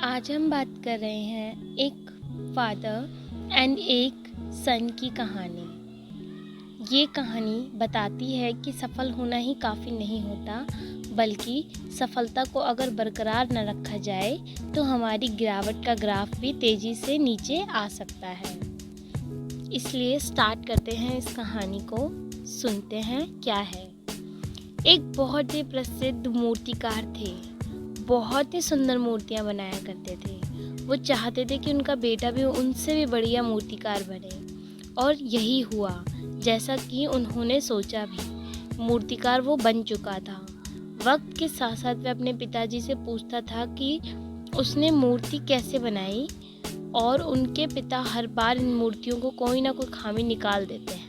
आज हम बात कर रहे हैं एक फादर एंड एक सन की कहानी। ये कहानी बताती है कि सफल होना ही काफ़ी नहीं होता, बल्कि सफलता को अगर बरकरार न रखा जाए तो हमारी गिरावट का ग्राफ भी तेज़ी से नीचे आ सकता है। इसलिए स्टार्ट करते हैं इस कहानी को, सुनते हैं क्या है। एक बहुत ही प्रसिद्ध मूर्तिकार थे। बहुत ही सुंदर मूर्तियाँ बनाया करते थे। वो चाहते थे कि उनका बेटा भी उनसे भी बढ़िया मूर्तिकार बने, और यही हुआ जैसा कि उन्होंने सोचा भी। मूर्तिकार वो बन चुका था। वक्त के साथ साथ वह अपने पिताजी से पूछता था कि उसने मूर्ति कैसे बनाई, और उनके पिता हर बार इन मूर्तियों को कोई ना कोई खामी निकाल देते हैं।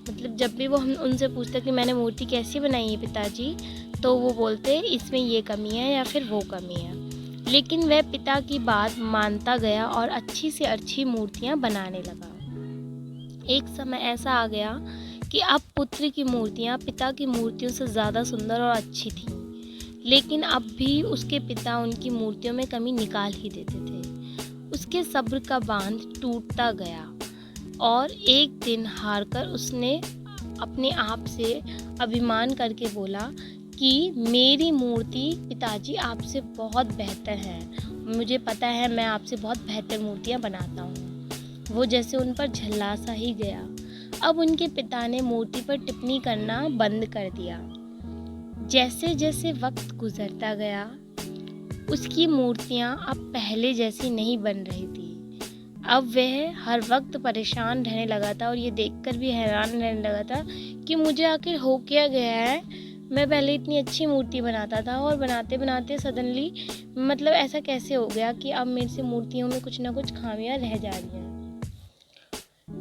मतलब जब भी वो हम उनसे पूछते कि मैंने मूर्ति कैसी बनाई है पिताजी, तो वो बोलते इसमें ये कमी है या फिर वो कमी है। लेकिन वह पिता की बात मानता गया और अच्छी से अच्छी मूर्तियाँ बनाने लगा। एक समय ऐसा आ गया कि अब पुत्र की मूर्तियाँ पिता की मूर्तियों से ज़्यादा सुंदर और अच्छी थीं। लेकिन अब भी उसके पिता उनकी मूर्तियों में कमी निकाल ही देते थे। उसके सब्र का बांध टूटता गया और एक दिन हारकर उसने अपने आप से अभिमान करके बोला कि मेरी मूर्ति पिताजी आपसे बहुत बेहतर है। मुझे पता है मैं आपसे बहुत बेहतर मूर्तियाँ बनाता हूँ। वो जैसे उन पर झल्ला सा ही गया। अब उनके पिता ने मूर्ति पर टिप्पणी करना बंद कर दिया। जैसे जैसे वक्त गुजरता गया, उसकी मूर्तियाँ अब पहले जैसी नहीं बन रही थी। अब वह हर वक्त परेशान रहने लगा था और ये देखकर भी हैरान रहने लगा था कि मुझे आखिर हो क्या गया है। मैं पहले इतनी अच्छी मूर्ति बनाता था और बनाते बनाते सडनली मतलब ऐसा कैसे हो गया कि अब मेरे से मूर्तियों में कुछ ना कुछ खामियां रह जा रही हैं।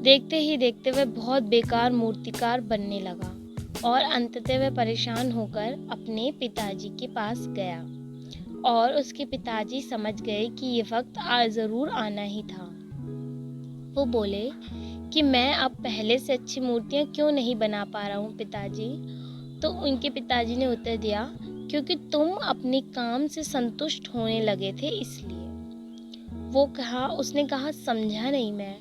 देखते ही देखते वह बहुत बेकार मूर्तिकार बनने लगा और अंततः वह परेशान होकर अपने पिताजी के पास गया, और उसके पिताजी समझ गए कि ये वक्त ज़रूर आना ही था। वो बोले कि मैं अब पहले से अच्छी मूर्तियाँ क्यों नहीं बना पा रहा हूँ पिताजी। तो उनके पिताजी ने उत्तर दिया, क्योंकि तुम अपने काम से संतुष्ट होने लगे थे इसलिए। उसने कहा समझा नहीं मैं।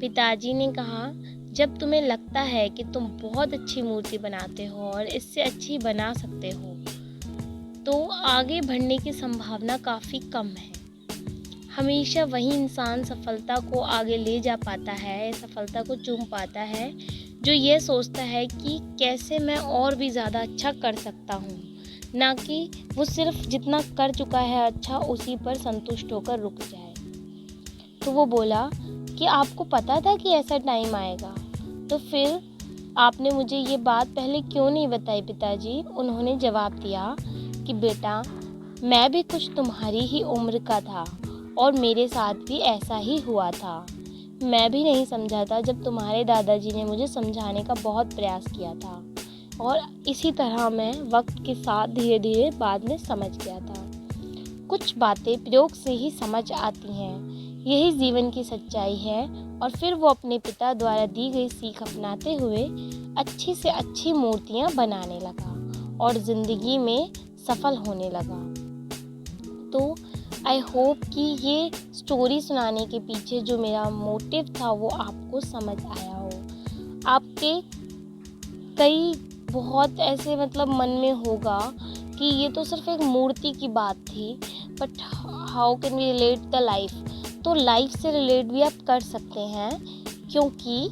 पिताजी ने कहा जब तुम्हें लगता है कि तुम बहुत अच्छी मूर्ति बनाते हो और इससे अच्छी बना सकते हो, तो आगे बढ़ने की संभावना काफ़ी कम है। हमेशा वही इंसान सफलता को आगे ले जा पाता है, सफलता को चूम पाता है, जो ये सोचता है कि कैसे मैं और भी ज़्यादा अच्छा कर सकता हूँ, ना कि वो सिर्फ जितना कर चुका है अच्छा उसी पर संतुष्ट होकर रुक जाए। तो वो बोला कि आपको पता था कि ऐसा टाइम आएगा, तो फिर आपने मुझे ये बात पहले क्यों नहीं बताई पिताजी। उन्होंने जवाब दिया कि बेटा, मैं भी कुछ तुम्हारी ही उम्र का था और मेरे साथ भी ऐसा ही हुआ था। मैं भी नहीं समझा था जब तुम्हारे दादाजी ने मुझे समझाने का बहुत प्रयास किया था, और इसी तरह मैं वक्त के साथ धीरे धीरे बाद में समझ गया था। कुछ बातें प्रयोग से ही समझ आती हैं, यही जीवन की सच्चाई है। और फिर वो अपने पिता द्वारा दी गई सीख अपनाते हुए अच्छी से अच्छी मूर्तियाँ बनाने लगा और ज़िंदगी में सफल होने लगा। तो आई होप कि ये स्टोरी सुनाने के पीछे जो मेरा मोटिव था वो आपको समझ आया हो। आपके कई बहुत ऐसे मन में होगा कि ये तो सिर्फ एक मूर्ति की बात थी, but how can we relate the life. तो लाइफ से रिलेट भी आप कर सकते हैं, क्योंकि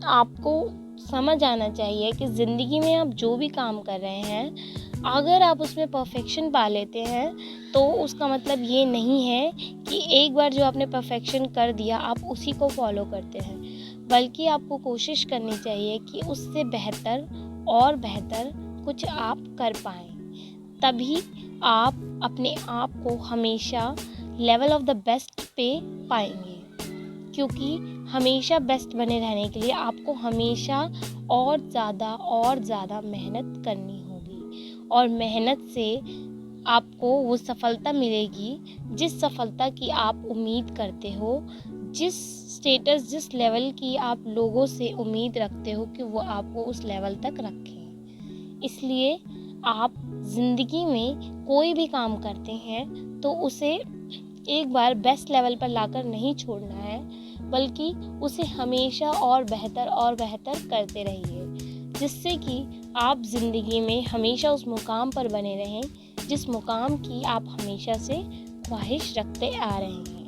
आपको समझ आना चाहिए कि ज़िंदगी में आप जो भी काम कर रहे हैं, अगर आप उसमें परफेक्शन पा लेते हैं तो उसका मतलब ये नहीं है कि एक बार जो आपने परफेक्शन कर दिया आप उसी को फॉलो करते हैं, बल्कि आपको कोशिश करनी चाहिए कि उससे बेहतर और बेहतर कुछ आप कर पाएँ। तभी आप अपने आप को हमेशा लेवल ऑफ द बेस्ट पे पाएंगे, क्योंकि हमेशा बेस्ट बने रहने के लिए आपको हमेशा और ज़्यादा मेहनत करनी होगी, और मेहनत से आपको वो सफलता मिलेगी जिस सफलता की आप उम्मीद करते हो, जिस स्टेटस जिस लेवल की आप लोगों से उम्मीद रखते हो कि वो आपको उस लेवल तक रखें। इसलिए आप ज़िंदगी में कोई भी काम करते हैं तो उसे एक बार बेस्ट लेवल पर लाकर नहीं छोड़ना है, बल्कि उसे हमेशा और बेहतर करते रहिए, जिससे कि आप ज़िंदगी में हमेशा उस मुकाम पर बने रहें जिस मुकाम की आप हमेशा से ख्वाहिश रखते आ रहे हैं।